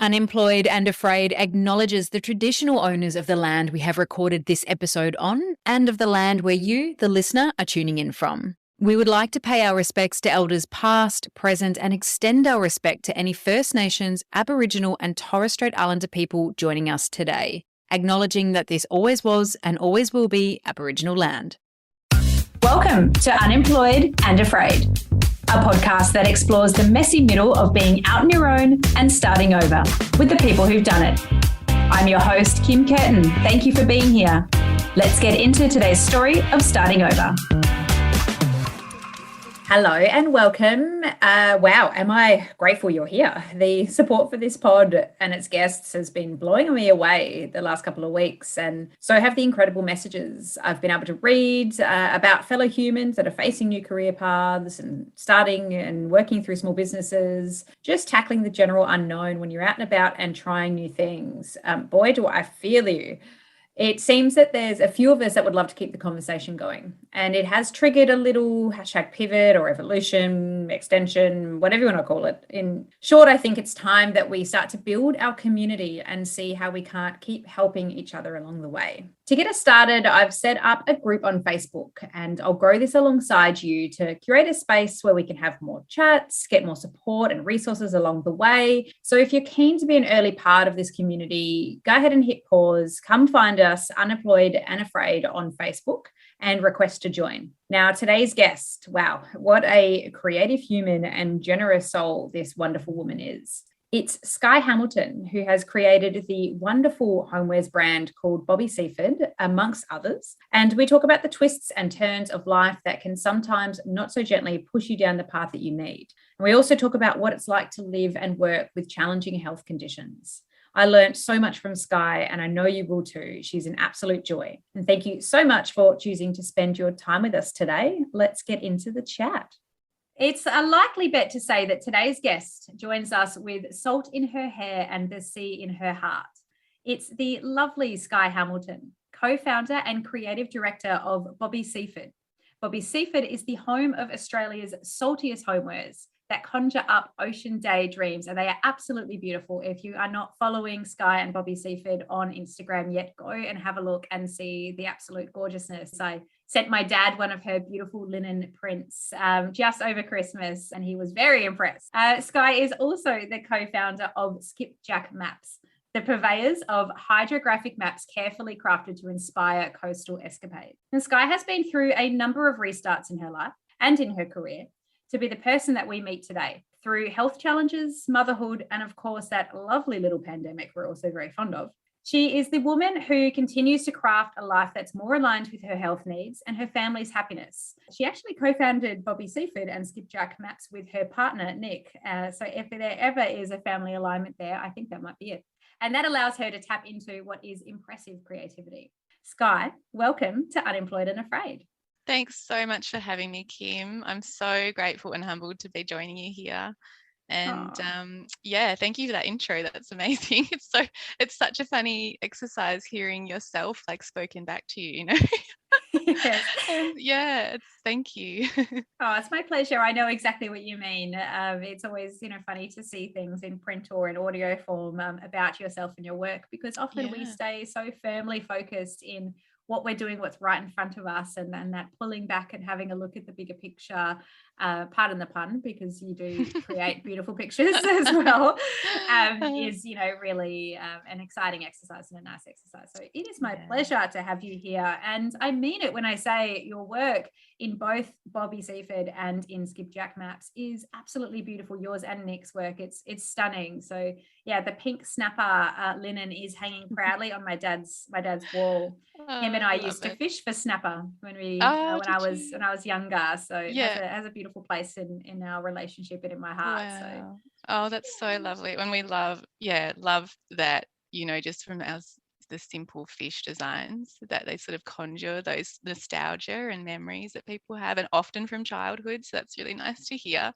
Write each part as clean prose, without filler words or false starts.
Unemployed and Afraid acknowledges the traditional owners of the land we have recorded this episode on and of the land where you, the listener, are tuning in from. We would like to pay our respects to elders past, present, and extend our respect to any First Nations, Aboriginal, and Torres Strait Islander people joining us today, acknowledging that this always was and always will be Aboriginal land. Welcome to Unemployed and Afraid, a podcast that explores the messy middle of being out on your own and starting over with the people who've done it. I'm your host, Kim Curtin. Thank you for being here. Let's get into today's story of starting over. Hello and welcome. Wow, am I grateful you're here. The support for this pod and its guests has been blowing me away the last couple of weeks. And so have the incredible messages I've been able to read about fellow humans that are facing new career paths and starting and working through small businesses, just tackling the general unknown when you're out and about and trying new things. Boy, do I feel you. It seems that there's a few of us that would love to keep the conversation going, and it has triggered a little #pivot or evolution, extension, whatever you want to call it. In short, I think it's time that we start to build our community and see how we can't keep helping each other along the way. To get us started, I've set up a group on Facebook, and I'll grow this alongside you to curate a space where we can have more chats, get more support and resources along the way. So if you're keen to be an early part of this community, go ahead and hit pause, come find us Unemployed and Afraid on Facebook and request to join. Now, today's guest, wow, what a creative human and generous soul this wonderful woman is. It's Skye Hamilton, who has created the wonderful homewares brand called Bobby Seaford, amongst others. And we talk about the twists and turns of life that can sometimes not so gently push you down the path that you need. And we also talk about what it's like to live and work with challenging health conditions. I learned so much from Skye, and I know you will too. She's an absolute joy. And thank you so much for choosing to spend your time with us today. Let's get into the chat. It's a likely bet to say that today's guest joins us with salt in her hair and the sea in her heart. It's the lovely Skye Hamilton, co-founder and creative director of Bobby Seaford. Bobby Seaford is the home of Australia's saltiest homewares that conjure up ocean day dreams, and they are absolutely beautiful. If you are not following Skye and Bobby Seaford on Instagram yet, go and have a look and see the absolute gorgeousness. I sent my dad one of her beautiful linen prints just over Christmas, and he was very impressed. Skye is also the co-founder of Skipjack Maps, the purveyors of hydrographic maps carefully crafted to inspire coastal escapades. And Skye has been through a number of restarts in her life and in her career to be the person that we meet today through health challenges, motherhood, and of course, that lovely little pandemic we're also very fond of. She is the woman who continues to craft a life that's more aligned with her health needs and her family's happiness. She actually co-founded Bobby Seaford and Skipjack Maps with her partner, Nick. So if there ever is a family alignment there, I think that might be it. And that allows her to tap into what is impressive creativity. Skye, welcome to Unemployed and Afraid. Thanks so much for having me, Kim. I'm so grateful and humbled to be joining you here. And thank you for that intro. That's amazing. It's such a funny exercise hearing yourself like spoken back to you, you know. Yes. Thank you. Oh, it's my pleasure. I know exactly what you mean. It's always, funny to see things in print or in audio form about yourself and your work, because often we stay so firmly focused in what we're doing, what's right in front of us, and that pulling back and having a look at the bigger picture, pardon the pun, because you do create beautiful pictures as well, is, really an exciting exercise and a nice exercise. So it is my pleasure to have you here. And I mean it when I say your work in both Bobby Seaford and in Skipjack Maps is absolutely beautiful. Yours and Nick's work, it's stunning. So yeah, the pink snapper linen is hanging proudly on my dad's wall. Him and I used to fish for snapper when I was younger. So it has a beautiful place in our relationship and in my heart. Wow. Oh, that's so lovely. When we love that, just from the simple fish designs that they sort of conjure those nostalgia and memories that people have, and often from childhood. So that's really nice to hear.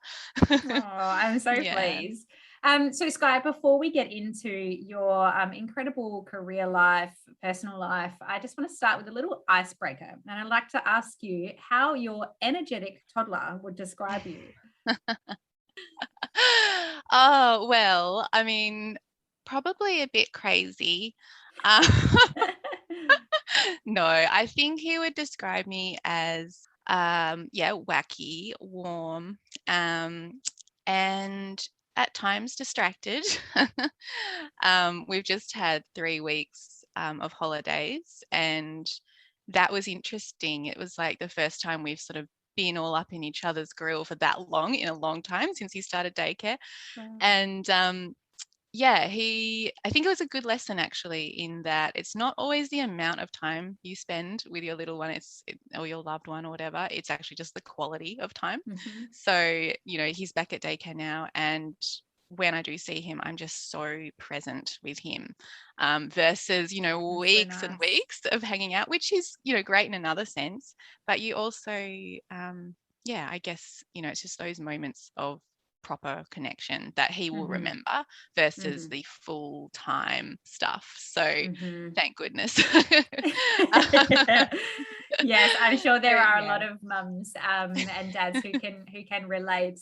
Oh, I'm so pleased. So Skye, before we get into your incredible career life, personal life, I just want to start with a little icebreaker. And I'd like to ask you how your energetic toddler would describe you. Oh, well, I mean, probably a bit crazy. Um, no, I think he would describe me as wacky, warm, and at times distracted. We've just had 3 weeks of holidays, and that was interesting. It was like the first time we've sort of been all up in each other's grill for that long, in a long time, since he started daycare. Wow. And I think it was a good lesson, actually, in that it's not always the amount of time you spend with your little one, or your loved one or whatever. It's actually just the quality of time. Mm-hmm. So, he's back at daycare now, and when I do see him, I'm just so present with him, versus, weeks and weeks of hanging out, which is, great in another sense. But you also, I guess, it's just those moments of proper connection that he will remember versus the full time stuff. So thank goodness. Yes, I'm sure there are a Yeah. lot of mums and dads who can relate.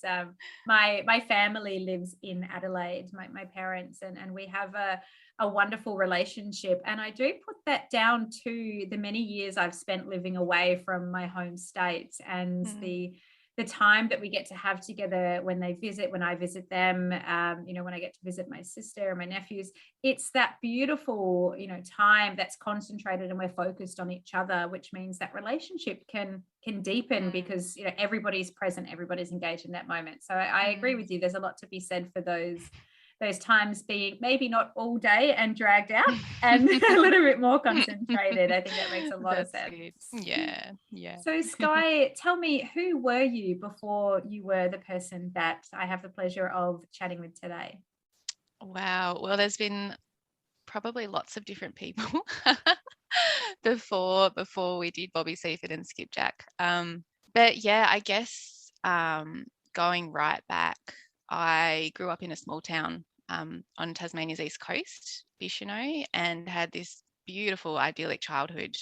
My family lives in Adelaide, my parents, and we have a wonderful relationship. And I do put that down to the many years I've spent living away from my home state, and the time that we get to have together when they visit, when I visit them, when I get to visit my sister and my nephews. It's that beautiful, time that's concentrated and we're focused on each other, which means that relationship can deepen because, everybody's present, everybody's engaged in that moment. So I agree with you. There's a lot to be said for those times being maybe not all day and dragged out and a little bit more concentrated. I think that makes a lot of sense. Good. Yeah. So Skye, tell me, who were you before you were the person that I have the pleasure of chatting with today? Wow. Well, there's been probably lots of different people before we did Bobby Seaford and Skipjack. But yeah, I guess going right back, I grew up in a small town on Tasmania's east coast, Bishano, and had this beautiful, idyllic childhood,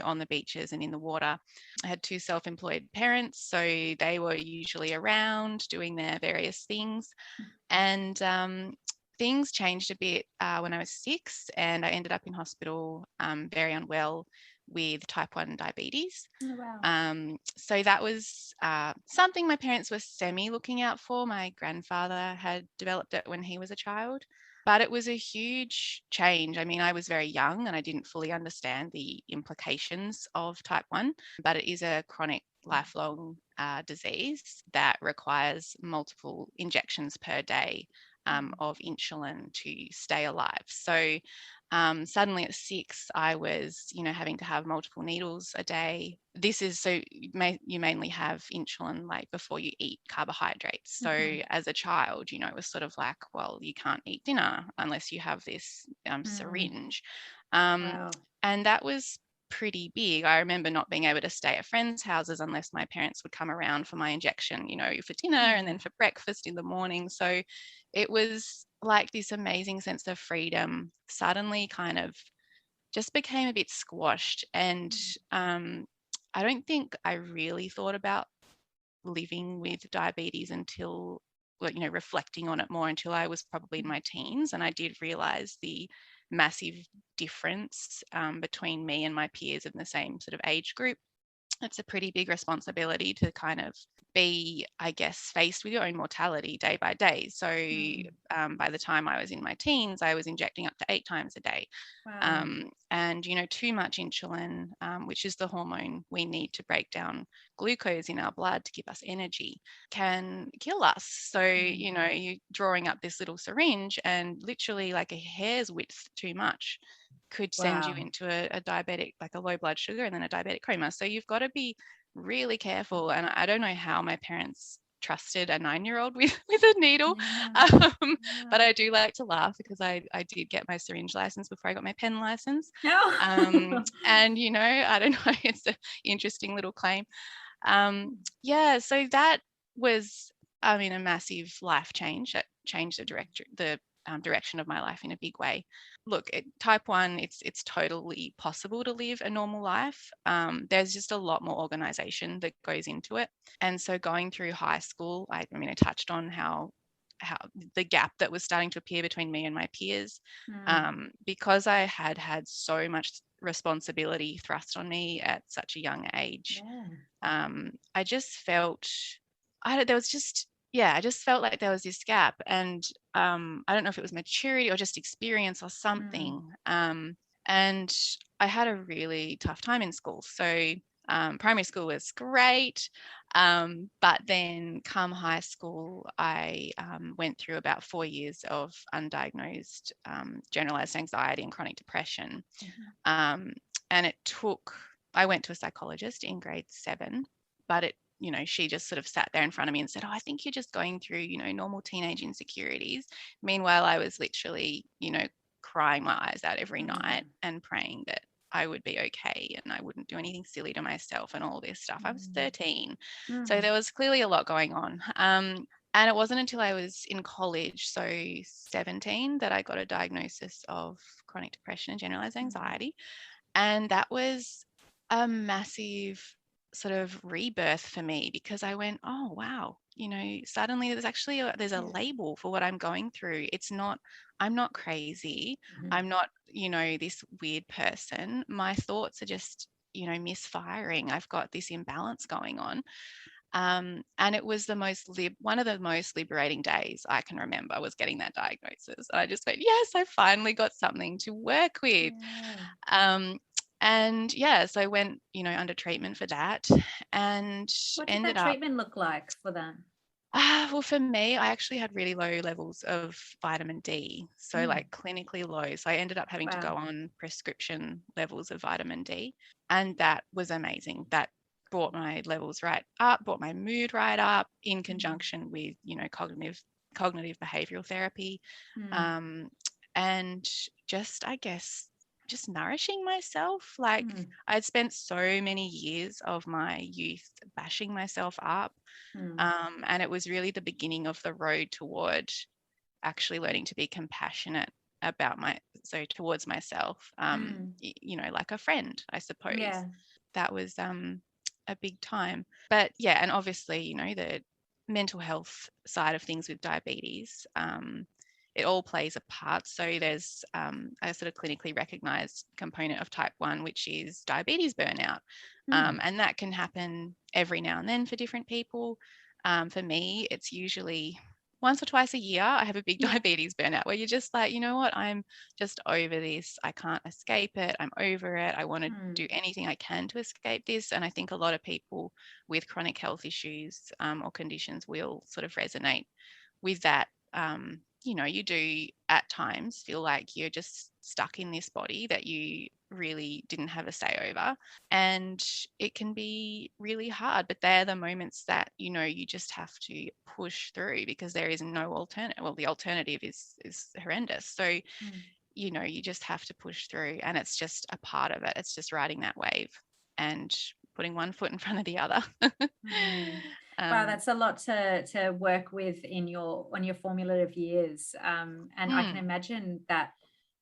on the beaches and in the water. I had 2 self-employed parents, so they were usually around doing their various things. And things changed a bit when I was 6, and I ended up in hospital very unwell with type 1 diabetes. Oh, wow. So that was something my parents were semi looking out for. My grandfather had developed it when he was a child, but it was a huge change. I mean, I was very young and I didn't fully understand the implications of type 1, but it is a chronic lifelong disease that requires multiple injections per day of insulin to stay alive. So suddenly at 6, I was, having to have multiple needles a day. This is so you mainly have insulin like before you eat carbohydrates. So as a child, it was sort of like, well, you can't eat dinner unless you have this syringe. Wow. And that was pretty big. I remember not being able to stay at friends' houses unless my parents would come around for my injection, for dinner and then for breakfast in the morning. So it was like this amazing sense of freedom suddenly kind of just became a bit squashed. And I don't think I really thought about living with diabetes until, reflecting on it more until I was probably in my teens. And I did realize the massive difference between me and my peers in the same sort of age group. It's a pretty big responsibility to kind of be, I guess, faced with your own mortality day by day. So by the time I was in my teens, I was injecting up to 8 times a day. Wow. And, too much insulin, which is the hormone we need to break down glucose in our blood to give us energy, can kill us. So, you're drawing up this little syringe and literally like a hair's width too much could send you into a diabetic, like a low blood sugar and then a diabetic coma. So you've got to be really careful. And I don't know how my parents trusted a 9-year-old with a needle. But I do like to laugh because I did get my syringe license before I got my pen license. No. And, I don't know, it's an interesting little claim. So that was, a massive life change that changed the direction of my life in a big way. Look, type 1, it's totally possible to live a normal life. There's just a lot more organization that goes into it. And so going through high school, I touched on how how the gap that was starting to appear between me and my peers, because I had so much responsibility thrust on me at such a young age. I just felt I just felt like there was this gap, and I don't know if it was maturity or just experience or something. And I had a really tough time in school. So primary school was great, but then come high school, I went through about 4 years of undiagnosed generalized anxiety and chronic depression. And I went to a psychologist in grade 7, but she just sort of sat there in front of me and said, "Oh, I think you're just going through, normal teenage insecurities." Meanwhile, I was literally, crying my eyes out every night and praying that I would be okay and I wouldn't do anything silly to myself and all this stuff. I was 13. So there was clearly a lot going on. And it wasn't until I was in college, so 17, that I got a diagnosis of chronic depression and generalized anxiety. And that was a massive sort of rebirth for me, because I went, oh, wow, suddenly there's a label for what I'm going through. I'm not crazy. I'm not, this weird person. My thoughts are just, misfiring. I've got this imbalance going on. And it was one of the most liberating days I can remember, was getting that diagnosis. And I just went, yes, I finally got something to work with. And so I went, under treatment for that, and what did that treatment look like for them? Well, for me, I actually had really low levels of vitamin D, so like clinically low. So I ended up having to go on prescription levels of vitamin D, and that was amazing. That brought my levels right up, brought my mood right up, in conjunction with, cognitive behavioral therapy, and just, I guess, just nourishing myself. Like, I'd spent so many years of my youth bashing myself up. And it was really the beginning of the road toward actually learning to be compassionate towards myself, like a friend, I suppose. That was a big time. But and obviously, the mental health side of things with diabetes, it all plays a part. So there's a sort of clinically recognized component of type 1, which is diabetes burnout. And that can happen every now and then for different people. For me, it's usually once or twice a year, I have a big diabetes burnout, where you're just like, you know what, I'm just over this. I can't escape it. I'm over it. I want to do anything I can to escape this. And I think a lot of people with chronic health issues or conditions will sort of resonate with that. You do at times feel like you're just stuck in this body that you really didn't have a say over, and it can be really hard. But they're the moments that you just have to push through, because there is no alternative. Well, the alternative is horrendous. So you just have to push through, and it's just a part of it. It's just riding that wave and putting one foot in front of the other. Wow, that's a lot to work with on your formative years, and I can imagine that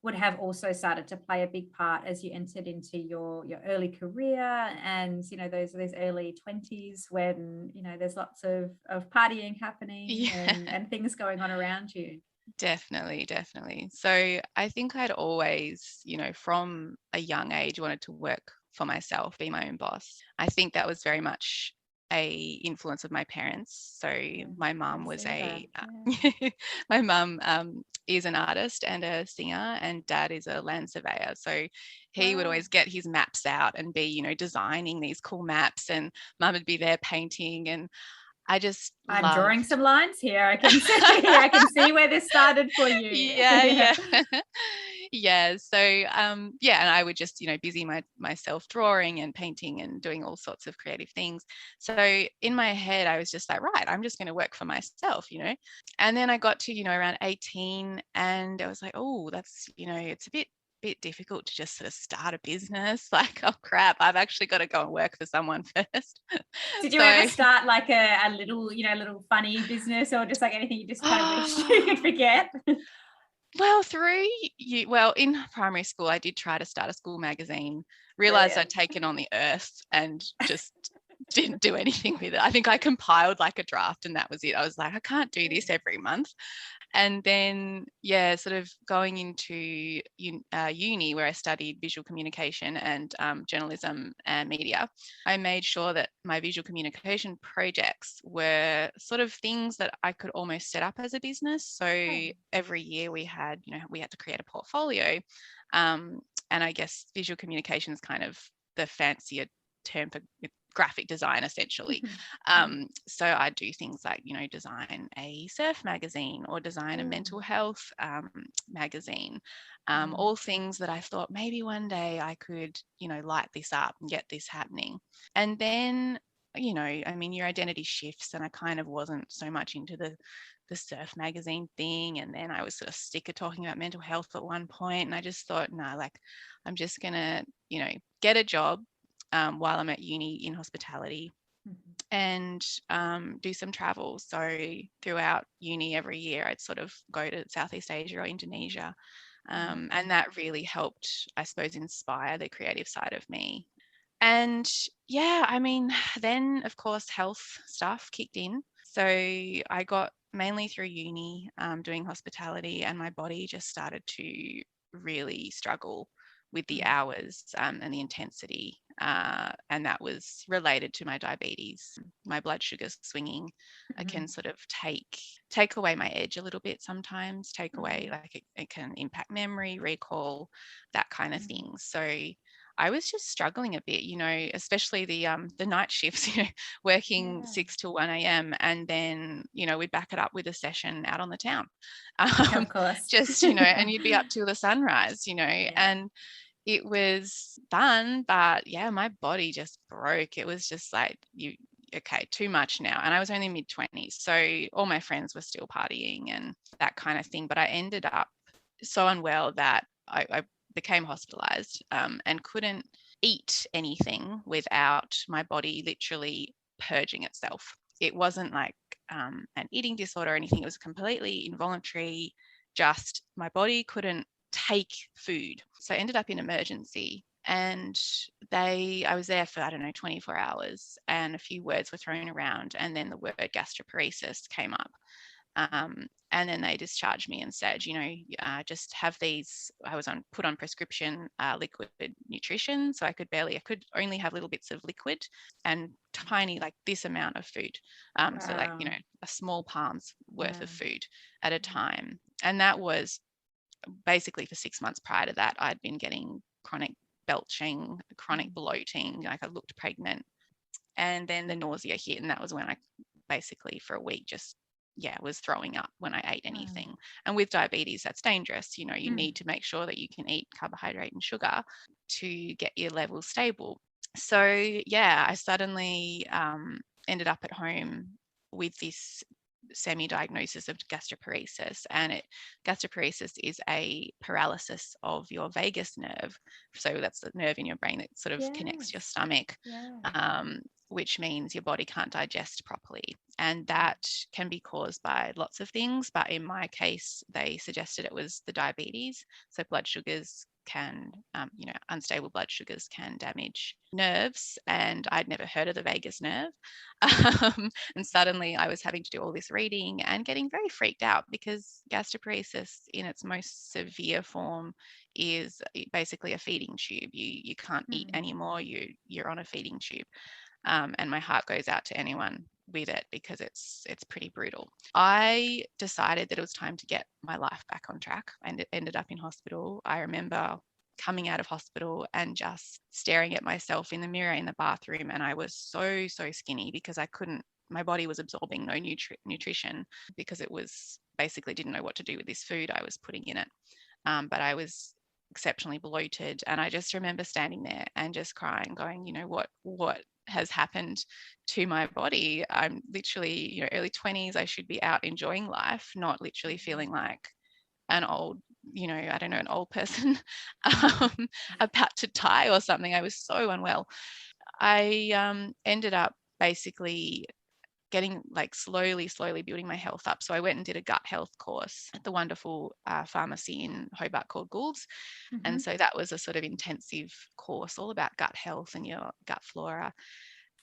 would have also started to play a big part as you entered into your early career, and those early 20s, when there's lots of partying happening and things going on around you. Definitely. So I think I'd always, from a young age, wanted to work for myself, be my own boss. I think that was very much a influence of my parents. So my mum was my mum is an artist and a singer, and dad is a land surveyor. So he would always get his maps out and be, designing these cool maps, and mum would be there painting. And I'm drawing some lines here. I can see where this started for you. Yeah. So and I would just busy myself drawing and painting and doing all sorts of creative things. So in my head, I was just like, right, I'm just going to work for myself, and then I got to around 18, and I was like, oh, that's it's a bit difficult to just sort of start a business. Like, oh crap, I've actually got to go and work for someone first. Did you ever start like a little little funny business, or just like anything you just kind of wish you could forget? Well, in primary school, I did try to start a school magazine, realized I'd taken on the earth and just didn't do anything with it. I think I compiled like a draft and that was it. I was like, I can't do this every month. And then, sort of going into uni where I studied visual communication and journalism and media, I made sure that my visual communication projects were sort of things that I could almost set up as a business. So every year we had to create a portfolio. And I guess visual communication is kind of the fancier term for graphic design, essentially. So I do things like, design a surf magazine or design a mental health magazine, all things that I thought maybe one day I could, light this up and get this happening. And then, your identity shifts, and I kind of wasn't so much into the surf magazine thing. And then I was sort of sick of talking about mental health at one point. And I just thought, no, like I'm just going to, get a job while I'm at uni in hospitality and do some travel. So throughout uni every year, I'd sort of go to Southeast Asia or Indonesia. And that really helped, I suppose, inspire the creative side of me. And then of course, health stuff kicked in. So I got mainly through uni doing hospitality, and my body just started to really struggle with the hours and the intensity. And that was related to my diabetes, my blood sugars swinging. I can sort of take away my edge a little bit sometimes, take away, like it can impact memory, recall, that kind of thing. So I was just struggling a bit, especially the night shifts, working 6 till 1 a.m. and then, we'd back it up with a session out on the town. Of course. Just, and you'd be up till the sunrise, and it was fun, but my body just broke. It was just like, okay, too much now. And I was only mid-20s. So all my friends were still partying and that kind of thing. But I ended up so unwell that I became hospitalized and couldn't eat anything without my body literally purging itself. It wasn't like an eating disorder or anything. It was completely involuntary. Just my body couldn't take food. So I ended up in emergency, and I was there for, 24 hours, and a few words were thrown around, and then the word gastroparesis came up. And then they discharged me and said, just have these. I was put on prescription liquid nutrition, so I could only have little bits of liquid and tiny, like this amount of food. So like, a small palm's worth of food at a time. And that was basically for 6 months prior to that. I'd been getting chronic belching, chronic bloating, like I looked pregnant. And then the nausea hit, and that was when I basically for a week just was throwing up when I ate anything. And with diabetes, that's dangerous. You need to make sure that you can eat carbohydrate and sugar to get your levels stable. So I suddenly ended up at home with this semi-diagnosis of gastroparesis, and gastroparesis is a paralysis of your vagus nerve. So that's the nerve in your brain that sort of connects your stomach, which means your body can't digest properly. And that can be caused by lots of things, but in my case, they suggested it was the diabetes. So blood sugars can, unstable blood sugars can damage nerves, and I'd never heard of the vagus nerve. And suddenly I was having to do all this reading and getting very freaked out, because gastroparesis in its most severe form is basically a feeding tube. You can't eat anymore. You're on a feeding tube. And my heart goes out to anyone with it, because it's pretty brutal. I decided that it was time to get my life back on track, and it ended up in hospital. I remember coming out of hospital and just staring at myself in the mirror in the bathroom, and I was so skinny, because my body was absorbing no nutrition, because it was basically didn't know what to do with this food I was putting in it. But I was exceptionally bloated, and I just remember standing there and just crying, going, what has happened to my body? I'm literally, early 20s. I should be out enjoying life, not literally feeling like an old, an old person about to die or something. I was so unwell. I ended up basically getting like slowly building my health up. So I went and did a gut health course at the wonderful pharmacy in Hobart called Gould's. And so that was a sort of intensive course all about gut health and your gut flora.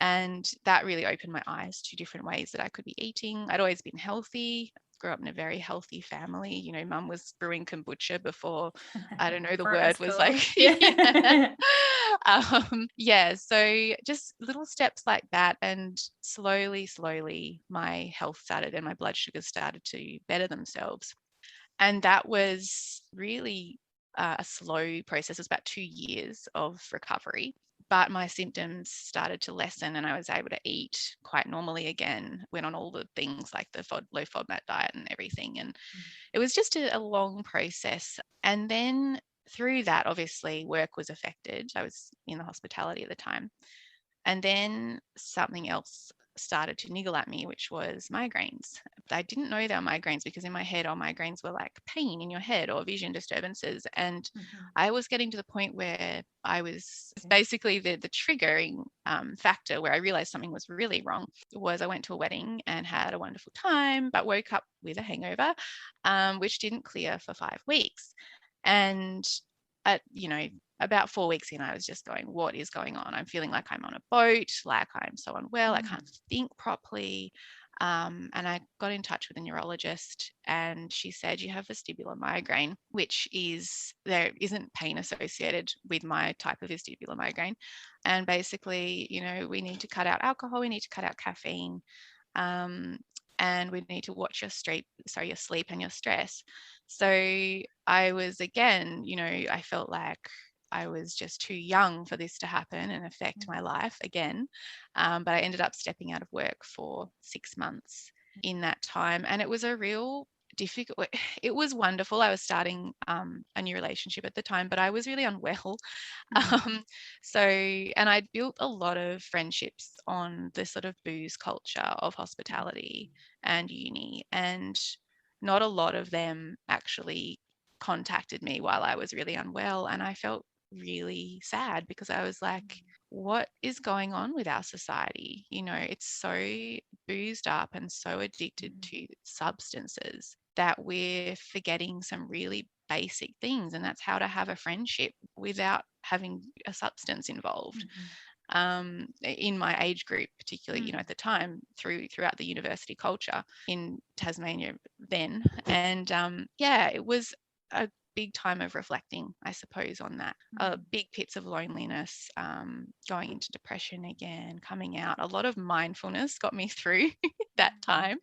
And that really opened my eyes to different ways that I could be eating. I'd always been healthy, grew up in a very healthy family. You know, mum was brewing kombucha before, I don't know, the For word us was cool. like, Yeah. so just little steps like that. And slowly, my health started and my blood sugars started to better themselves. And that was really a slow process. It was about 2 years of recovery. But my symptoms started to lessen and I was able to eat quite normally again, went on all the things like the low FODMAP diet and everything. And it was just a long process. And then through that, obviously, work was affected. I was in the hospitality at the time. And then something else started to niggle at me, which was migraines. I didn't know they were migraines because in my head, all migraines were like pain in your head or vision disturbances. And I was getting to the point where I was basically the triggering factor where I realized something was really wrong was I went to a wedding and had a wonderful time, but woke up with a hangover, which didn't clear for 5 weeks. And at, about 4 weeks in, I was just going, what is going on? I'm feeling like I'm on a boat, like I'm so unwell, I can't think properly. And I got in touch with a neurologist and she said, you have vestibular migraine, which there isn't pain associated with my type of vestibular migraine. And basically, we need to cut out alcohol, we need to cut out caffeine, and we need to watch your sleep and your stress. So I was, again, I felt like I was just too young for this to happen and affect my life again. But I ended up stepping out of work for 6 months in that time. And it was a real difficult, it was wonderful. I was starting a new relationship at the time, but I was really unwell. And I'd built a lot of friendships on the sort of booze culture of hospitality and uni. And not a lot of them actually contacted me while I was really unwell. And I felt really sad because I was like, what is going on with our society? It's so boozed up and so addicted to substances that we're forgetting some really basic things. And that's how to have a friendship without having a substance involved. In my age group, particularly, at the time, throughout the university culture in Tasmania then. And it was a big time of reflecting, I suppose, on that. Big pits of loneliness, going into depression again, coming out. A lot of mindfulness got me through that time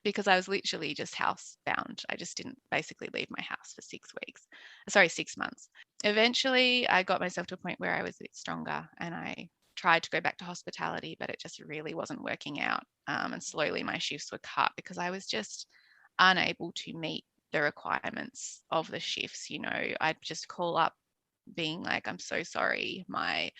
because I was literally just housebound. I just didn't basically leave my house for 6 months. Eventually, I got myself to a point where I was a bit stronger and I tried to go back to hospitality, but it just really wasn't working out. And slowly my shifts were cut because I was just unable to meet the requirements of the shifts. I'd just call up being like, I'm so sorry, my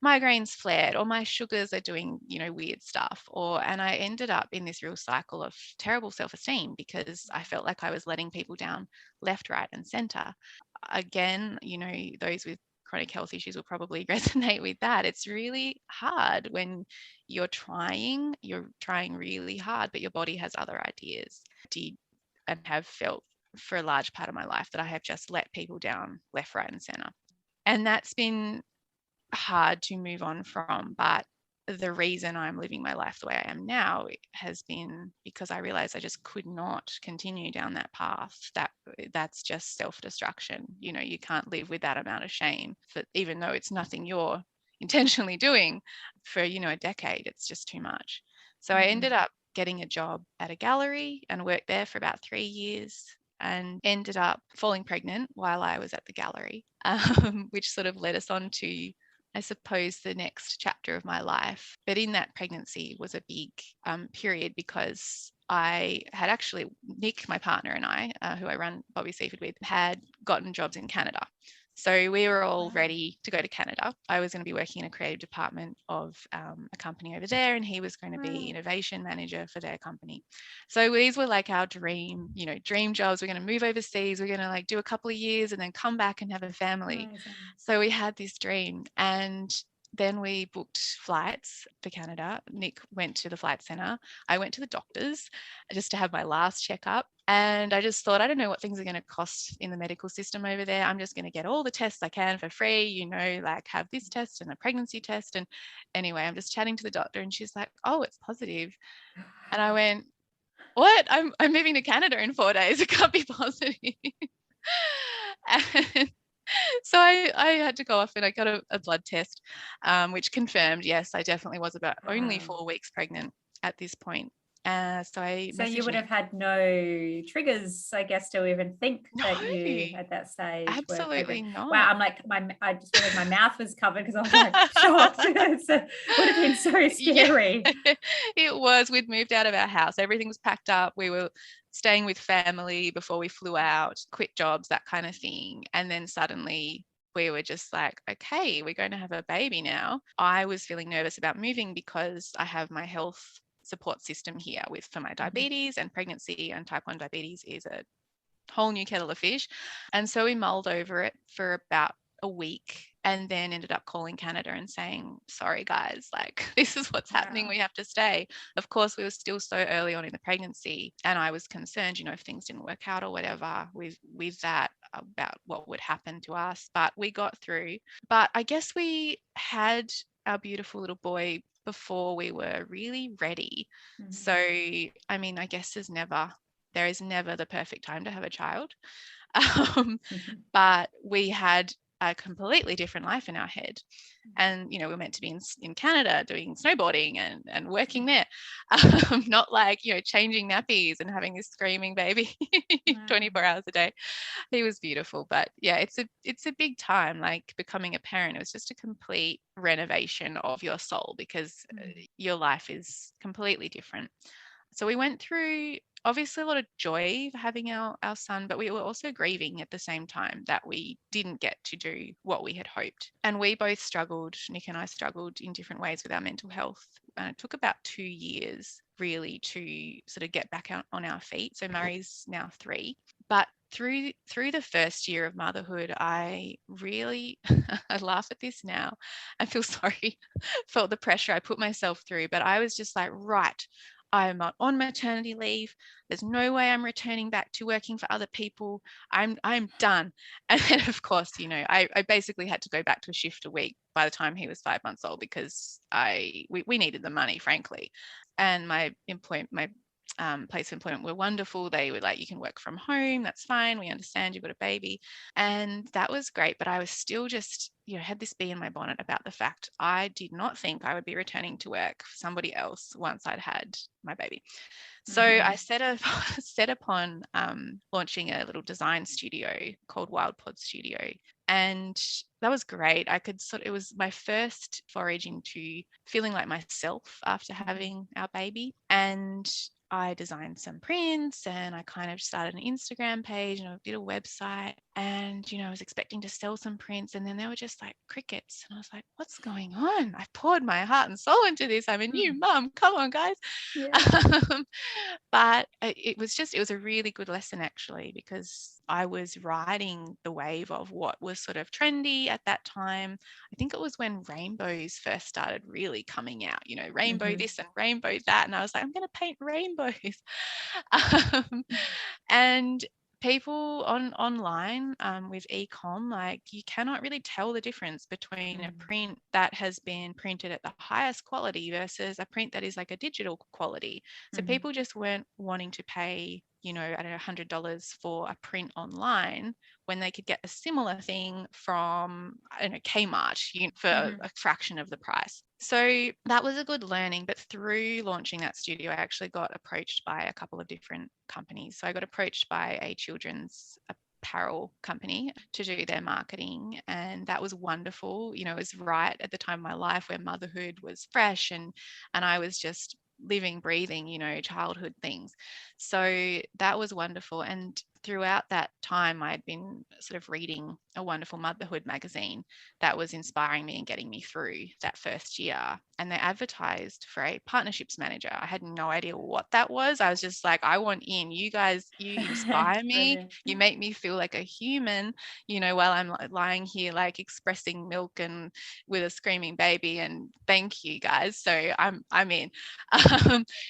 migraines flared or my sugars are doing, weird stuff. And I ended up in this real cycle of terrible self-esteem because I felt like I was letting people down left, right, and center. Again, those with chronic health issues will probably resonate with that. It's really hard when you're trying really hard, but your body has other ideas. And have felt for a large part of my life that I have just let people down left, right, and center. And that's been hard to move on from. But the reason I'm living my life the way I am now has been because I realized I just could not continue down that path. That's just self-destruction. You can't live with that amount of shame, even though it's nothing you're intentionally doing for, a decade. It's just too much. So I ended up getting a job at a gallery and worked there for about 3 years and ended up falling pregnant while I was at the gallery, which sort of led us on to, I suppose, the next chapter of my life. But in that pregnancy was a big period because I had actually, Nick, my partner, and I, who I run Bobby Seaford with, had gotten jobs in Canada. So we were all ready to go to Canada. I was going to be working in a creative department of a company over there, and he was going to be innovation manager for their company. So these were like our dream jobs. We're going to move overseas. We're going to do a couple of years and then come back and have a family. Amazing. So we had this dream, and then we booked flights for Canada. Nick went to the flight center. I went to the doctors just to have my last checkup. And I just thought, I don't know what things are going to cost in the medical system over there. I'm just going to get all the tests I can for free, like have this test and a pregnancy test. And anyway, I'm just chatting to the doctor and she's like, oh, it's positive. And I went, what? I'm moving to Canada in 4 days. It can't be positive. And so I had to go off and I got a blood test, which confirmed, yes, I definitely was about only 4 weeks pregnant at this point. So you would have had no triggers, I guess, to even think that No, you at that stage absolutely were pregnant. not. Wow, I'm like, I just realized my mouth was covered because I was like shocked. It would have been so scary. Yeah, it was. We'd moved out of our house. Everything was packed up. We were staying with family before we flew out, quit jobs, that kind of thing. And then suddenly we were just like, okay, we're going to have a baby now. I was feeling nervous about moving because I have my health support system here for my diabetes, and pregnancy and type 1 diabetes is a whole new kettle of fish. And so we mulled over it for about a week and then ended up calling Canada and saying, sorry guys, like this is what's happening, we have to stay. Of course, we were still so early on in the pregnancy and I was concerned, if things didn't work out or whatever with that, about what would happen to us. But we got through. But I guess we had our beautiful little boy before we were really ready. So I guess there is never the perfect time to have a child. But we had a completely different life in our head. And, we were meant to be in Canada doing snowboarding and working there. Not like, changing nappies and having this screaming baby 24 hours a day. He was beautiful. But yeah, it's a big time, like becoming a parent. It was just a complete renovation of your soul because your life is completely different. So we went through obviously a lot of joy for having our son, but we were also grieving at the same time that we didn't get to do what we had hoped. And we both struggled, Nick and I struggled in different ways with our mental health. And it took about 2 years really to sort of get back on our feet. So Murray's now 3. But through the first year of motherhood, I really, I laugh at this now. I feel sorry for the pressure I put myself through, but I was just like, right, I'm on maternity leave. There's no way I'm returning back to working for other people. I'm done. And then, of course, I basically had to go back to a shift a week by the time he was 5 months old because we needed the money, frankly. And my place of employment were wonderful. They were like, you can work from home. That's fine. We understand you've got a baby. And that was great. But I was still just, had this bee in my bonnet about the fact I did not think I would be returning to work for somebody else once I'd had my baby. So I set upon launching a little design studio called Wild Pod Studio. And that was great. It was my first forage into feeling like myself after having our baby. And I designed some prints and I kind of started an Instagram page and I did a website and, I was expecting to sell some prints and then they were just like crickets. And I was like, what's going on? I've poured my heart and soul into this. I'm a new mum. Come on, guys. Yeah. But it was a really good lesson actually, because I was riding the wave of what was sort of trendy at that time. I think it was when rainbows first started really coming out, rainbow this and rainbow that. And I was like, I'm going to paint rainbows. And people online with e-com, like you cannot really tell the difference between a print that has been printed at the highest quality versus a print that is like a digital quality. So people just weren't wanting to pay, I don't know, $100 for a print online when they could get a similar thing from, I don't know, Kmart for a fraction of the price. So that was a good learning. But through launching that studio, I actually got approached by a couple of different companies. So I got approached by a children's apparel company to do their marketing, and that was wonderful. It was right at the time of my life where motherhood was fresh and I was just living, breathing, childhood things. So that was wonderful. And throughout that time, I had been sort of reading a wonderful motherhood magazine that was inspiring me and getting me through that first year. And they advertised for a partnerships manager. I had no idea what that was. I was just like, I want in. You guys, you inspire me. Brilliant. You make me feel like a human, while I'm lying here like expressing milk and with a screaming baby. And thank you guys. So I'm in.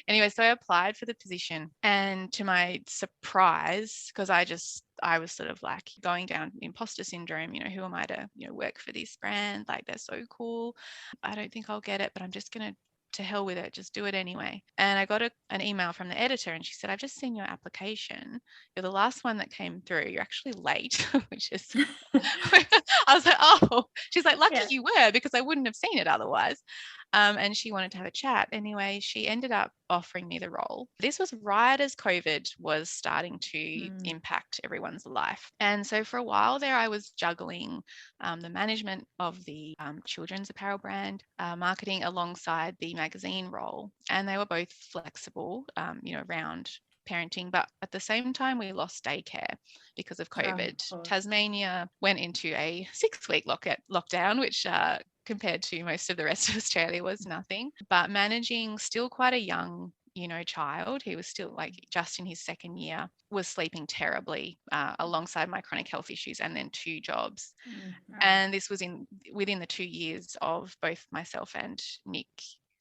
Anyway, so I applied for the position, and to my surprise, because I was sort of like going down imposter syndrome, who am I to, work for this brand? Like, they're so cool. I don't think I'll get it, but I'm just going to hell with it, just do it anyway. And I got an email from the editor, and she said, I've just seen your application. You're the last one that came through. You're actually late, which is, I was like, oh, she's like, lucky you were, because I wouldn't have seen it otherwise. And she wanted to have a chat. Anyway, she ended up offering me the role. This was right as COVID was starting to impact everyone's life. And so for a while there, I was juggling the management of the children's apparel brand, marketing alongside the magazine role. And they were both flexible, around parenting, but at the same time we lost daycare because of COVID. Tasmania went into a 6-week lockdown, which compared to most of the rest of Australia was nothing. But managing still quite a young child, he was still like just in his second year, was sleeping terribly alongside my chronic health issues, and then 2 jobs. And this was within the 2 years of both myself and Nick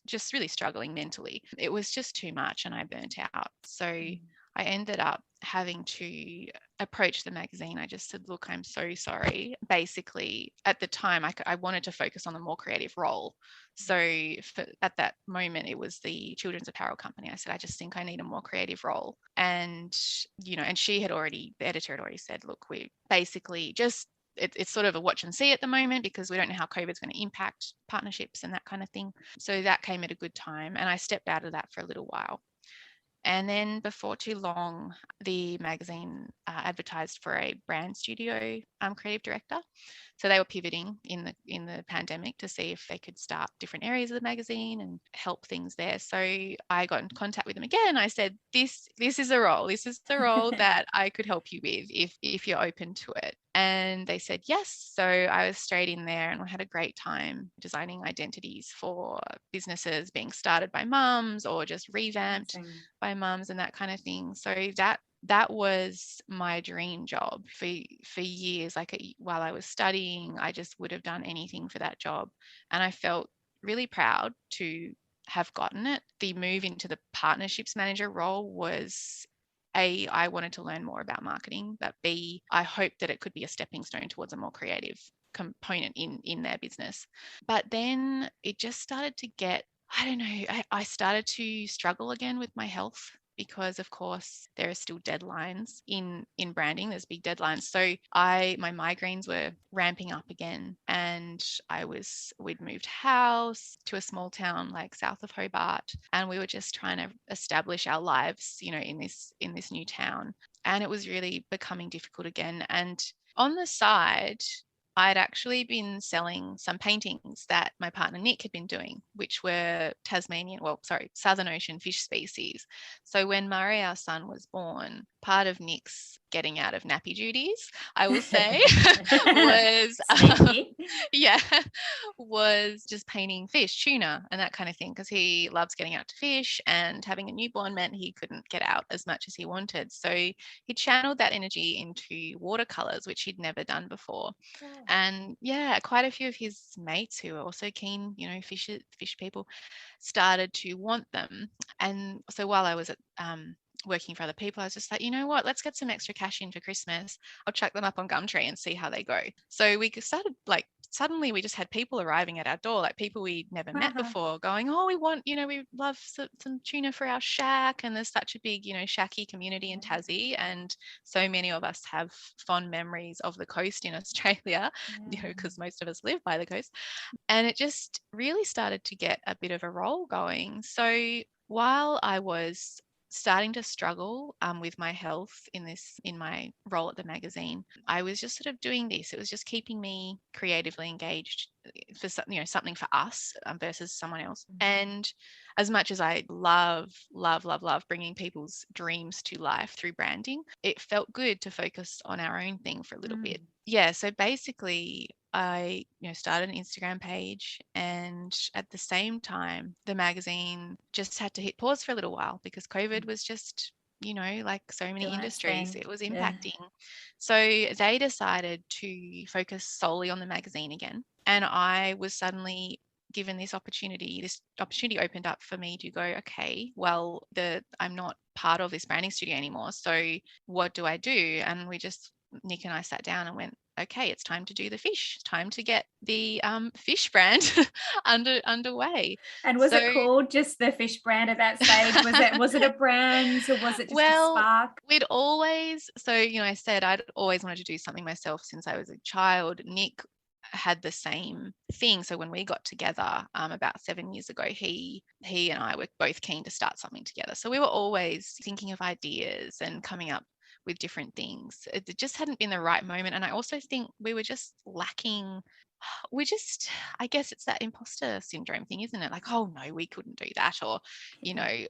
just really struggling mentally. It was just too much, and I burnt out. So I ended up having to approach the magazine. I just said, look, I'm so sorry. Basically, at the time, I wanted to focus on the more creative role. So at that moment, it was the children's apparel company. I said, I just think I need a more creative role. And, and the editor had already said, look, we basically just, it's sort of a watch and see at the moment, because we don't know how COVID's going to impact partnerships and that kind of thing. So that came at a good time, and I stepped out of that for a little while. And then before too long, the magazine advertised for a brand studio creative director. So they were pivoting in the pandemic to see if they could start different areas of the magazine and help things there. So I got in contact with them again. I said, this is a role. This is the role that I could help you with if you're open to it. And they said yes. So I was straight in there, and we had a great time designing identities for businesses being started by mums or just revamped by mums and that kind of thing. So that was my dream job for years. Like while I was studying, I just would have done anything for that job. And I felt really proud to have gotten it. The move into the partnerships manager role was A, I wanted to learn more about marketing, but B, I hoped that it could be a stepping stone towards a more creative component in their business. But then it just started to get, I don't know, I started to struggle again with my health, because of course there are still deadlines in branding. There's big deadlines. So my migraines were ramping up again, and we'd moved house to a small town like south of Hobart, and we were just trying to establish our lives, in this new town. And it was really becoming difficult again. And on the side, I'd actually been selling some paintings that my partner Nick had been doing, which were Southern Ocean fish species. So when Murray, our son, was born, part of Nick's getting out of nappy duties, I will say, was just painting fish, tuna, and that kind of thing, because he loves getting out to fish, and having a newborn meant he couldn't get out as much as he wanted. So he channeled that energy into watercolors, which he'd never done before. And quite a few of his mates who were also keen, fish people, started to want them. And so while I was at working for other people, I was just like, you know what, let's get some extra cash in for Christmas. I'll chuck them up on Gumtree and see how they go. So we started, like, suddenly we just had people arriving at our door, like people we'd never met before, going, oh, we want, we love some tuna for our shack. And there's such a big, shacky community in Tassie, and so many of us have fond memories of the coast in Australia, because most of us live by the coast. And it just really started to get a bit of a roll going. So while I was starting to struggle with my health in my role at the magazine. I was just sort of doing this. It was just keeping me creatively engaged for something for us versus someone else. And as much as I love bringing people's dreams to life through branding, it felt good to focus on our own thing for a little bit. Yeah, so basically I started an Instagram page, and at the same time the magazine just had to hit pause for a little while because COVID was just like so many industries, it was impacting. So they decided to focus solely on the magazine again, and I was suddenly given this opportunity opened up for me to go, okay, well, I'm not part of this branding studio anymore, so what do I do? And Nick and I sat down and went, okay, it's time to do the fish, time to get the fish brand underway. And was it called just the fish brand at that stage? Was it a brand, or was it just a spark? We'd always, I said I'd always wanted to do something myself since I was a child. Nick had the same thing. So when we got together about 7 years ago, he and I were both keen to start something together. So we were always thinking of ideas and coming up with different things. It just hadn't been the right moment. And I also think we were just lacking. I guess it's that imposter syndrome thing, isn't it? Like, oh no, we couldn't do that, or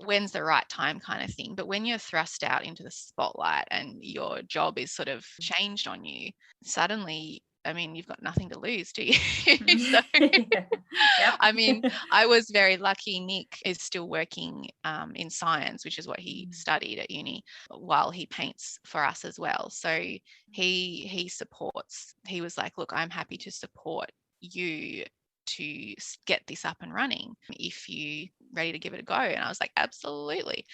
when's the right time kind of thing. But when you're thrust out into the spotlight and your job is sort of changed on you, suddenly, I mean, you've got nothing to lose, do you? So, I mean, I was very lucky. Nick is still working in science, which is what he studied at uni, while he paints for us as well. So he supports. He was like, look, I'm happy to support you to get this up and running if you ready to give it a go. And I was like, absolutely.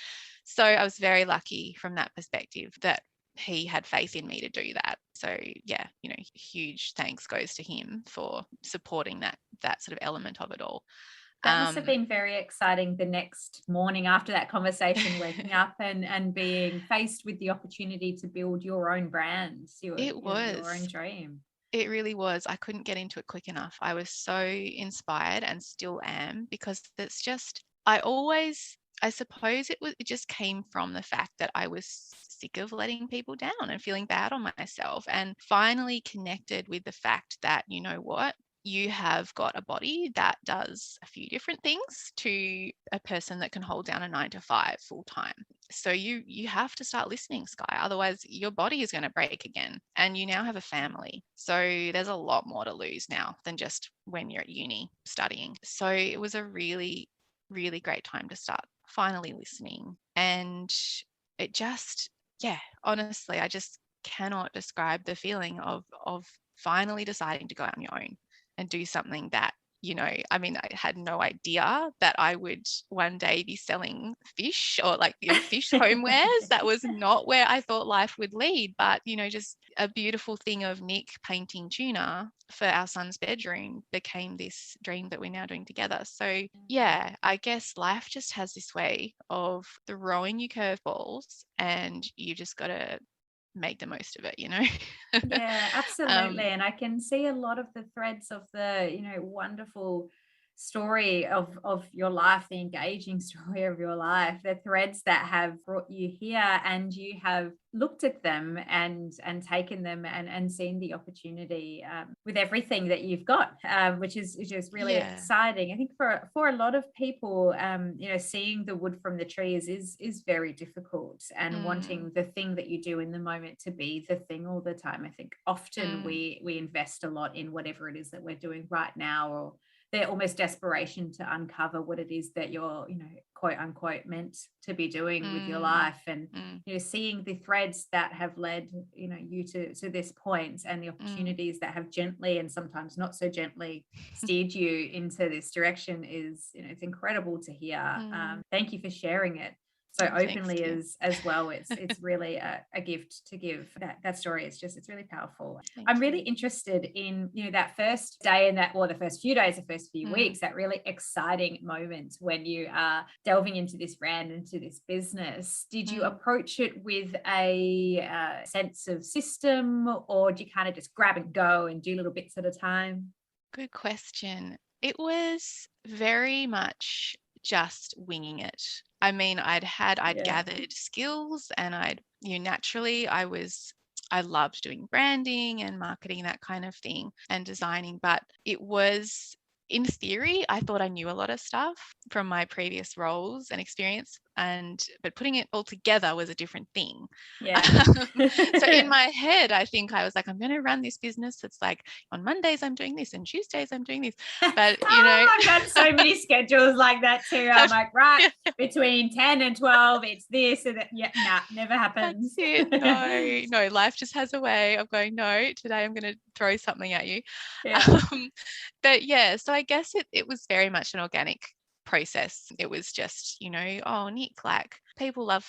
So I was very lucky from that perspective that he had faith in me to do that. So yeah, huge thanks goes to him for supporting that sort of element of it all. That must have been very exciting the next morning after that conversation, waking up and being faced with the opportunity to build your own brand, your own dream. It really was. I couldn't get into it quick enough. I was so inspired and still am, because it's just, I suppose it just came from the fact that I was sick of letting people down and feeling bad on myself, and finally connected with the fact that, you know what, you have got a body that does a few different things to a person that can hold down a 9-to-5 full time. So you have to start listening, Skye. Otherwise, your body is going to break again, and you now have a family. So there's a lot more to lose now than just when you're at uni studying. So it was a really, really great time to start finally listening. And it just, honestly, I just cannot describe the feeling of finally deciding to go out on your own and do something that, I mean, I had no idea that I would one day be selling fish or fish homewares. That was not where I thought life would lead. But, just a beautiful thing of Nick painting tuna for our son's bedroom became this dream that we're now doing together. So yeah, I guess life just has this way of throwing you curveballs, and you just got to make the most of it. Yeah, absolutely. And I can see a lot of the threads of the wonderful story of your life, the engaging story of your life, the threads that have brought you here, and you have looked at them and taken them and seen the opportunity with everything that you've got, which is really exciting. I think for a lot of people, seeing the wood from the trees is very difficult, and wanting the thing that you do in the moment to be the thing all the time. I think often we invest a lot in whatever it is that we're doing right now, or their almost desperation to uncover what it is that you're, quote unquote, meant to be doing with your life, and seeing the threads that have led you to this point, and the opportunities that have gently and sometimes not so gently steered you into this direction is, it's incredible to hear. Thank you for sharing it so openly as well. It's really a gift to give that story. It's really powerful. I'm really interested in that first day, and the first few days, the first few weeks, that really exciting moment when you are delving into this brand, into this business. Did you approach it with a sense of system, or do you kind of just grab and go and do little bits at a time? Good question. It was very much just winging it. I mean, I'd gathered skills, and naturally I loved doing branding and marketing, that kind of thing, and designing, but it was, in theory, I thought I knew a lot of stuff from my previous roles and experience, but putting it all together was a different thing. Yeah. So in my head, I think I was like, I'm going to run this business. It's like on Mondays I'm doing this, and Tuesdays I'm doing this. But I've got so many schedules like that too. I'm like, right, between 10 and 12, it's this and that. Yeah, never happens. That's it. No, life just has a way of going, no, today I'm going to throw something at you. Yeah. But yeah, so I guess it was very much an organic process. It was just, oh, Nick, like people love,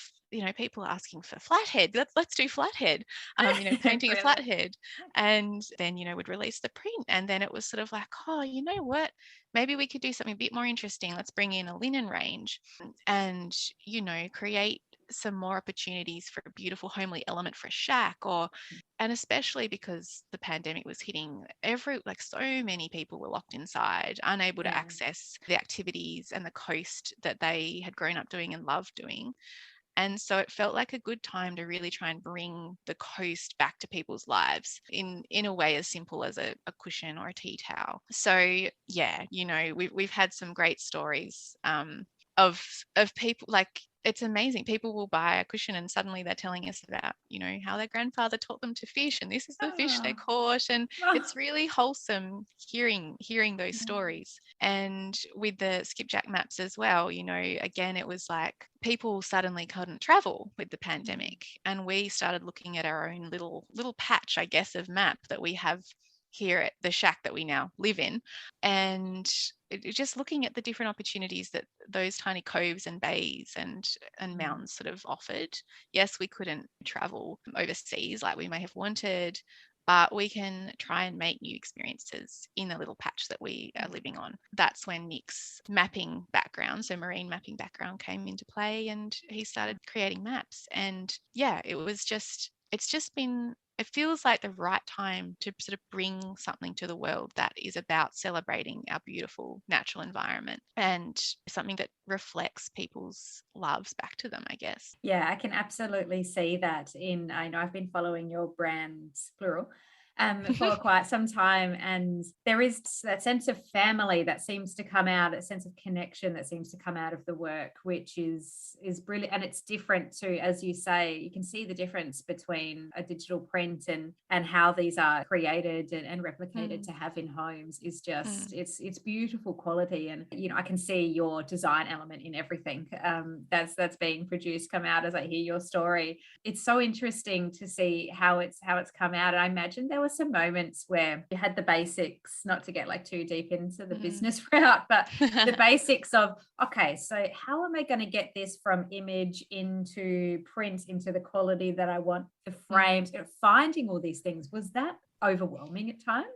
people asking for flathead. Let's do flathead, painting a flathead. And then, we'd release the print. And then it was sort of like, oh, you know what? Maybe we could do something a bit more interesting. Let's bring in a linen range and, create some more opportunities for a beautiful homely element for a shack, and especially because the pandemic was hitting, so many people were locked inside, unable to access the activities and the coast that they had grown up doing and loved doing. And so it felt like a good time to really try and bring the coast back to people's lives in a way as simple as a cushion or a tea towel. So yeah, we've had some great stories of people, like, it's amazing. People will buy a cushion and suddenly they're telling us about, how their grandfather taught them to fish, and this is the fish they caught. And it's really wholesome hearing those stories. And with the Skipjack Maps as well, again, it was like people suddenly couldn't travel with the pandemic, and we started looking at our own little patch, I guess, of map that we have here at the shack that we now live in, and just looking at the different opportunities that those tiny coves and bays and mountains sort of offered. Yes, we couldn't travel overseas like we may have wanted, but we can try and make new experiences in the little patch that we are living on. That's when Nick's mapping background, so marine mapping background, came into play, and he started creating maps. And yeah, it feels like the right time to sort of bring something to the world that is about celebrating our beautiful natural environment, and something that reflects people's loves back to them, I guess. Yeah, I can absolutely see that I know I've been following your brands, plural, for quite some time, and there is that sense of family that seems to come out, a sense of connection that seems to come out of the work, which is brilliant. And it's different too, as you say, you can see the difference between a digital print and how these are created and replicated to have in homes is just it's beautiful quality. And I can see your design element in everything that's being produced come out as I hear your story. It's so interesting to see how it's come out. And I imagine there were some moments where you had the basics, not to get like too deep into the business route, but the basics of, okay, so how am I going to get this from image into print, into the quality that I want, the frames, finding all these things. Was that overwhelming at times?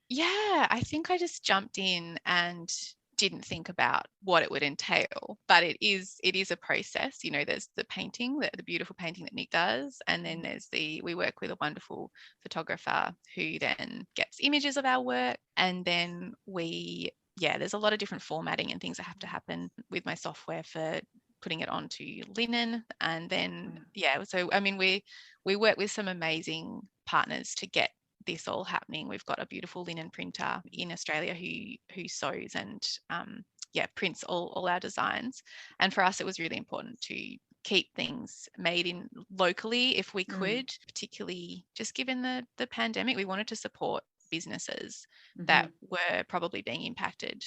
Yeah, I think I just jumped in and didn't think about what it would entail, but it is a process. There's the painting, the beautiful painting that Nick does, and then we work with a wonderful photographer who then gets images of our work, and then there's a lot of different formatting and things that have to happen with my software for putting it onto linen. And then so I mean we work with some amazing partners to get this all happening. We've got a beautiful linen printer in Australia who sews and prints all our designs. And for us, it was really important to keep things made in locally if we could, particularly just given the pandemic. We wanted to support businesses that were probably being impacted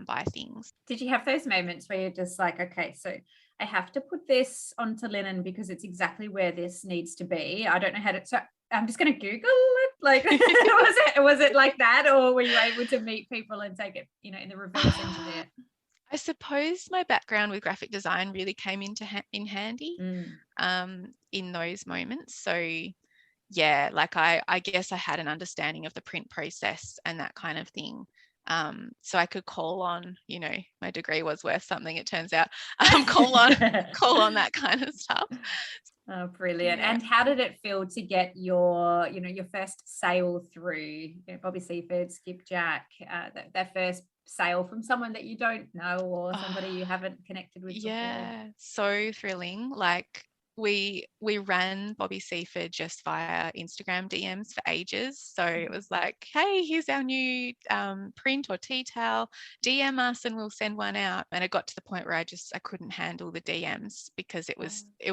by things. Did you have those moments where you're just like, okay, so I have to put this onto linen because it's exactly where this needs to be. I don't know how to, so I'm just going to Google it. Like, was it like that, or were you able to meet people and take it, in the reverse engineer? I suppose my background with graphic design really came in handy in those moments. So yeah, like I guess I had an understanding of the print process and that kind of thing. So I could call on, my degree was worth something, it turns out, call on that kind of stuff. Oh, brilliant. Yeah. And how did it feel to get your first sale through, Bobby Seaford, Skipjack, that first sale from someone that you don't know or somebody you haven't connected with before? Yeah, so thrilling. Like we ran Bobby Seaford just via Instagram DMs for ages. So it was like, hey, here's our new print or tea towel. DM us and we'll send one out. And it got to the point where I couldn't handle the DMs because it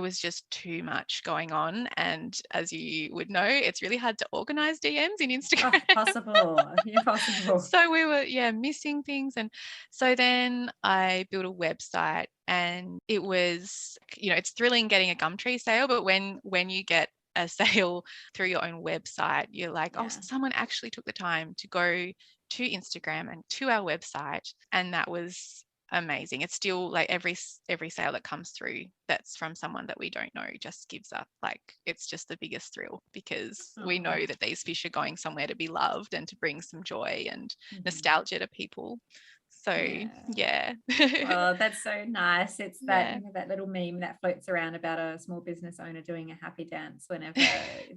was just too much going on. And as you would know, it's really hard to organize DMs in Instagram. Impossible. So we were missing things. And so then I built a website, and it was, it's thrilling getting a Gumtree sale, but when you get a sale through your own website, you're like, oh, someone actually took the time to go to Instagram and to our website. And that was amazing. It's still like every sale that comes through that's from someone that we don't know just gives up, like, it's just the biggest thrill, because we know that these fish are going somewhere to be loved and to bring some joy and nostalgia to people. So yeah. Oh, that's so nice. It's that that little meme that floats around about a small business owner doing a happy dance whenever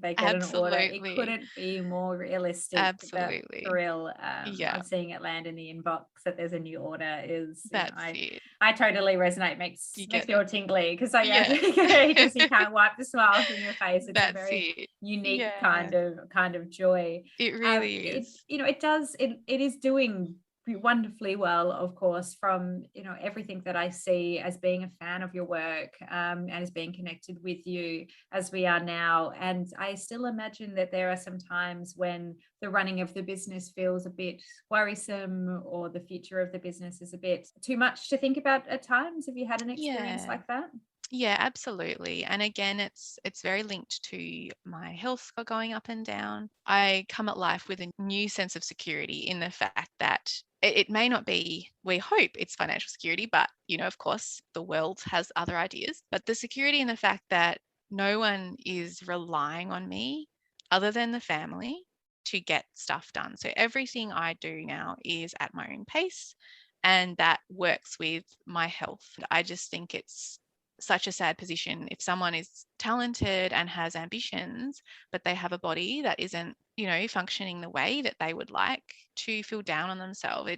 they get an order. It couldn't be more realistic. Absolutely. That thrill of seeing it land in the inbox that there's a new order is, I totally resonate. Makes me all tingly because because you can't wipe the smile from your face. It's a very unique kind of joy. It really is. It is doing wonderfully well, of course, from everything that I see as being a fan of your work and as being connected with you as we are now. And I still imagine that there are some times when the running of the business feels a bit worrisome, or the future of the business is a bit too much to think about at times. Have you had an experience like that? Yeah, absolutely. And again, it's very linked to my health score going up and down. I come at life with a new sense of security in the fact that it may not be, we hope it's financial security, but of course the world has other ideas. But the security in the fact that no one is relying on me other than the family to get stuff done. So everything I do now is at my own pace, and that works with my health. I just think it's such a sad position if someone is talented and has ambitions, but they have a body that isn't, functioning the way that they would like, to feel down on themselves.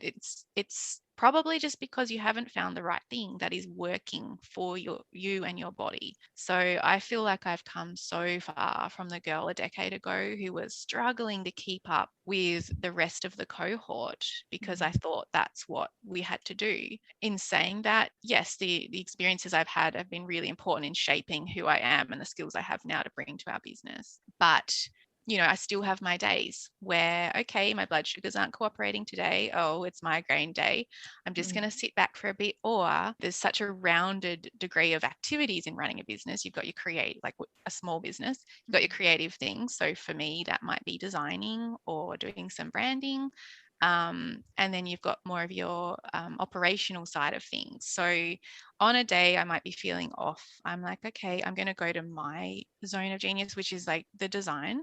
It's probably just because you haven't found the right thing that is working for you and your body. So I feel like I've come so far from the girl a decade ago who was struggling to keep up with the rest of the cohort because I thought that's what we had to do. In saying that, yes, the experiences I've had have been really important in shaping who I am and the skills I have now to bring to our business. But I still have my days where, okay, my blood sugars aren't cooperating today. Oh, it's migraine day. I'm just going to sit back for a bit. Or there's such a rounded degree of activities in running a business. You've got your creative, like a small business, you've got your creative things. So for me, that might be designing or doing some branding. And then you've got more of your operational side of things. So on a day I might be feeling off, I'm like, okay, I'm going to go to my zone of genius, which is like the design,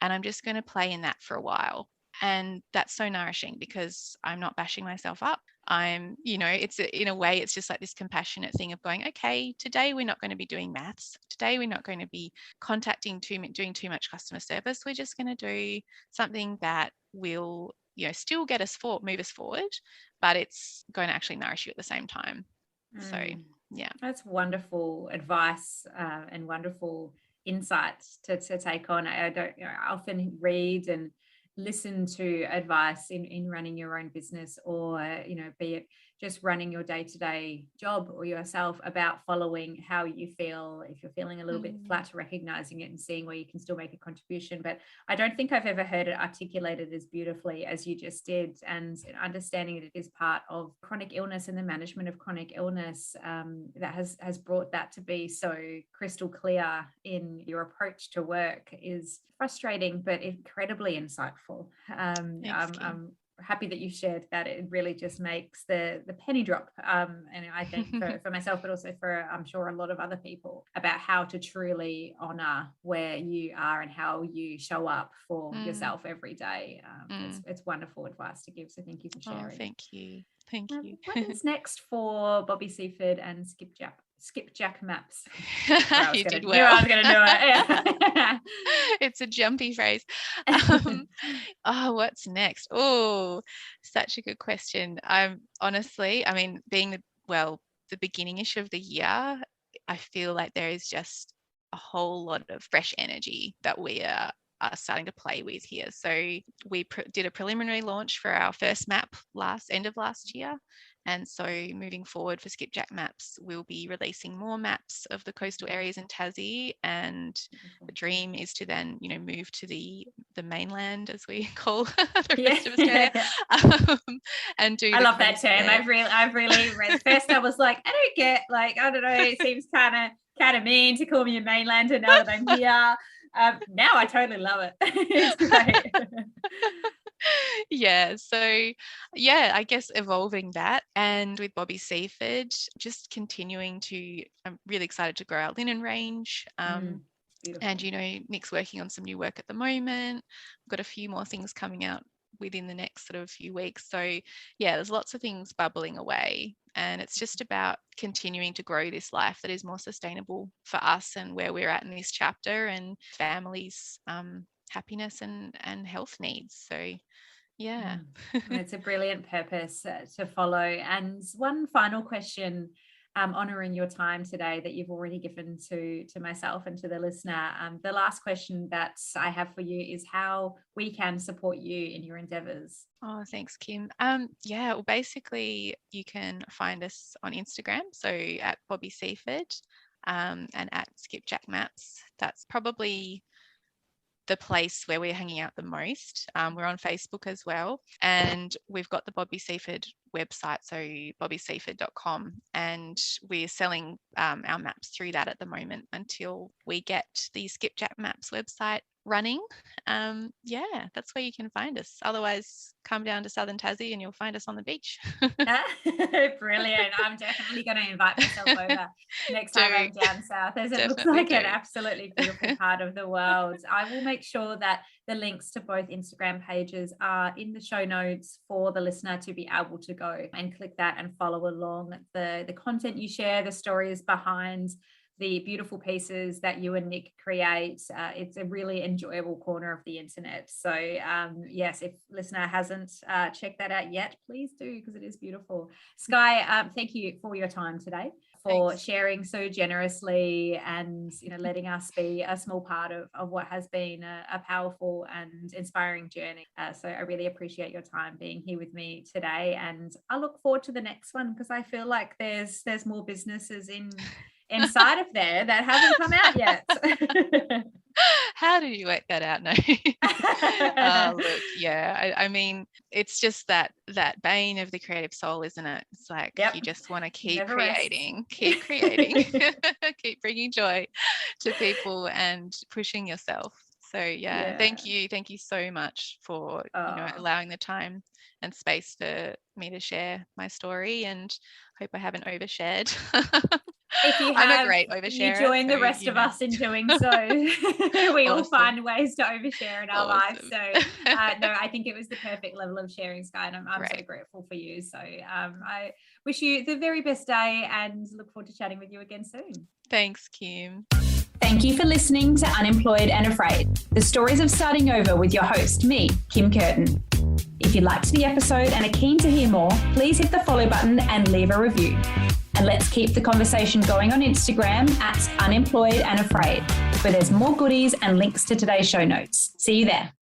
and I'm just going to play in that for a while. And that's so nourishing because I'm not bashing myself up. I'm, it's in a way, it's just like this compassionate thing of going, okay, today we're not going to be doing maths. Today we're not going to be doing too much customer service. We're just going to do something that will, still move us forward, but it's going to actually nourish you at the same time. So, yeah. That's wonderful advice and wonderful insights to take on. I often read and listen to advice in running your own business, or be it just running your day-to-day job or yourself, about following how you feel. If you're feeling a little bit flat, recognizing it and seeing where you can still make a contribution. But I don't think I've ever heard it articulated as beautifully as you just did, and understanding that it is part of chronic illness and the management of chronic illness that has brought that to be so crystal clear in your approach to work is frustrating but incredibly insightful. I'm happy that you shared that. It really just makes the penny drop, and I think for myself, but also for, I'm sure, a lot of other people, about how to truly honor where you are and how you show up for yourself every day. It's wonderful advice to give, so thank you for sharing. Thank you. What is next for Bobby Seaford and Skipjack Skipjack Maps. You did Knew well. I was going to do it. Yeah. It's a jumpy phrase. What's next? Oh, such a good question. Honestly, I mean, being the beginning-ish of the year, I feel like there is just a whole lot of fresh energy that we are starting to play with here. So we did a preliminary launch for our first map end of last year. And so moving forward for Skipjack Maps, we'll be releasing more maps of the coastal areas in Tassie. And the dream is to then, move to the mainland, as we call the rest of Australia. And do. I love that term. I've really read. First, I was like, I don't get, I don't know. It seems kind of mean to call me a mainlander now that I'm here. Now I totally love it. It's great. Yeah, so I guess evolving that, and with Bobby Seaford, just continuing to, I'm really excited to grow our linen range. And Nick's working on some new work at the moment. We've got a few more things coming out within the next sort of few weeks. So there's lots of things bubbling away, and it's just about continuing to grow this life that is more sustainable for us and where we're at in this chapter, and families' happiness and health needs. So it's a brilliant purpose to follow. And one final question, honouring your time today that you've already given to myself and to the listener. The last question that I have for you is how we can support you in your endeavours. Oh, thanks, Kim. Well, basically you can find us on Instagram, so at Bobby Seaford, and at Skipjack Maps. That's probably the place where we're hanging out the most. We're on Facebook as well, and we've got the Bobby Seaford website, so bobbyseaford.com, and we're selling our maps through that at the moment until we get the Skipjack Maps website running. That's where you can find us. Otherwise, come down to southern Tassie and you'll find us on the beach. Brilliant. I'm definitely going to invite myself over next time I'm down south, as it looks like an absolutely beautiful part of the world. I will make sure that the links to both Instagram pages are in the show notes for the listener to be able to go and click that and follow along the content you share, the stories behind the beautiful pieces that you and Nick create. It's a really enjoyable corner of the internet. So yes, if listener hasn't checked that out yet, please do, because it is beautiful. Skye, thank you for your time today, for sharing so generously and letting us be a small part of what has been a powerful and inspiring journey. So I really appreciate your time being here with me today, and I look forward to the next one, because I feel like there's more businesses inside of there that haven't come out yet. How did you work that out? No. Look, I mean, it's just that bane of the creative soul, isn't it? It's like you just want to keep creating, keep bringing joy to people and pushing yourself. So thank you so much for allowing the time and space for me to share my story, and hope I haven't overshared. If you have, I'm a great oversharer. You join the rest of us in doing so. We all find ways to overshare in our lives. So no, I think it was the perfect level of sharing, Skye, and I'm so grateful for you. So I wish you the very best day and look forward to chatting with you again soon. Thanks, Kim. Thank you for listening to Unemployed and Afraid, the stories of starting over with your host, me, Kim Curtin. If you liked the episode and are keen to hear more, please hit the follow button and leave a review. And let's keep the conversation going on Instagram at Unemployed and Afraid, where there's more goodies and links to today's show notes. See you there.